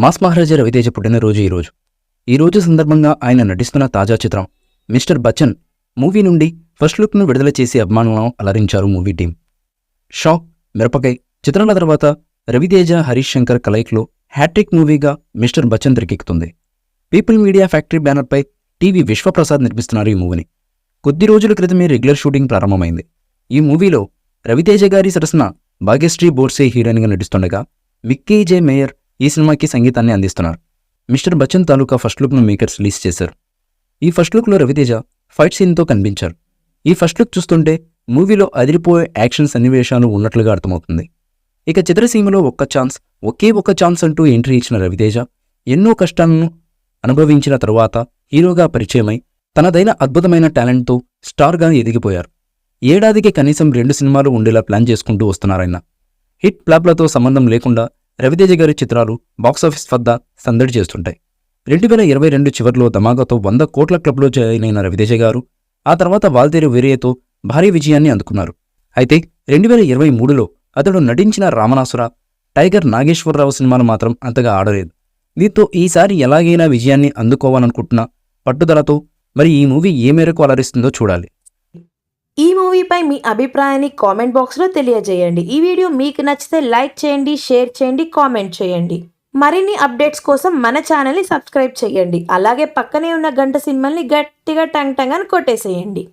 Mass మహారాజా రవితేజ పుట్టినరోజు ఈ రోజు సందర్భంగా ఆయన నటిస్తున్న తాజా చిత్రం మిస్టర్ బచ్చన్ మూవీ నుండి ఫస్ట్ లుక్ను విడుదల చేసి అభిమానులను అలరించారు మూవీ టీం. షాక్, మిరపకాయ్ చిత్రాల తర్వాత రవితేజ, హరీష్ శంకర్ కలయికలో హ్యాట్రిక్ మూవీగా మిస్టర్ బచ్చన్ తెరకెక్కుతుంది. పీపుల్ మీడియా ఫ్యాక్టరీ బ్యానర్పై టీవీ విశ్వప్రసాద్ నిర్మిస్తున్నారు ఈ మూవీని. కొద్ది రోజుల క్రితమే రెగ్యులర్ షూటింగ్ ప్రారంభమైంది. ఈ మూవీలో రవితేజ గారి సరసన భాగ్యశ్రీ బోర్సే హీరోయిన్గా నటిస్తుండగా మిక్కీ జే మేయర్ ఈ సినిమాకి సంగీతాన్ని అందిస్తున్నారు. మిస్టర్ బచ్చన్ తాలూకా ఫస్ట్ లుక్ను మేకర్స్ రిలీజ్ చేశారు. ఈ ఫస్ట్ లుక్లో రవితేజ ఫైట్ సీన్తో కనిపించారు. ఈ ఫస్ట్ లుక్ చూస్తుంటే మూవీలో అదిరిపోయే యాక్షన్ సన్నివేశాలు ఉన్నట్లుగా అర్థమవుతుంది. ఇక చిత్రసీమలో ఒకే ఒక్క ఛాన్స్ అంటూ ఎంట్రీ ఇచ్చిన రవితేజ ఎన్నో కష్టాలను అనుభవించిన తరువాత హీరోగా పరిచయమై తనదైన అద్భుతమైన టాలెంట్తో స్టార్గా ఎదిగిపోయారు. ఏడాదికి కనీసం 2 సినిమాలు ఉండేలా ప్లాన్ చేసుకుంటూ వస్తున్నారాయన. హిట్ ఫ్లాప్లతో సంబంధం లేకుండా రవితేజ గారి చిత్రాలు బాక్సాఫీస్ వద్ద సందడి చేస్తుంటాయి. 2022 చివరిలో ధమాకాతో 100 కోట్ల క్లబ్లో జాయిన్ అయిన రవితేజ గారు ఆ తర్వాత వాల్తేరు వీరయ్యతో భారీ విజయాన్ని అందుకున్నారు. అయితే 2023లో అతడు నటించిన రామనాసుర, టైగర్ నాగేశ్వరరావు సినిమాలు మాత్రం అంతగా ఆడలేదు. దీంతో ఈసారి ఎలాగైనా విజయాన్ని అందుకోవాలనుకుంటున్న పట్టుదలతో మరి ఈ మూవీ ఏ మేరకు అలరిస్తుందో చూడాలి. ఈ మూవీపై మీ అభిప్రాయాన్ని కామెంట్ బాక్స్లో తెలియజేయండి. ఈ వీడియో మీకు నచ్చితే లైక్ చేయండి, షేర్ చేయండి, కామెంట్ చేయండి. మరిన్ని అప్డేట్స్ కోసం మన ఛానల్ని సబ్స్క్రైబ్ చేయండి. అలాగే పక్కనే ఉన్న గంట సింబల్ని గట్టిగా టంగ్ టంగ్ అని కొట్టేసేయండి.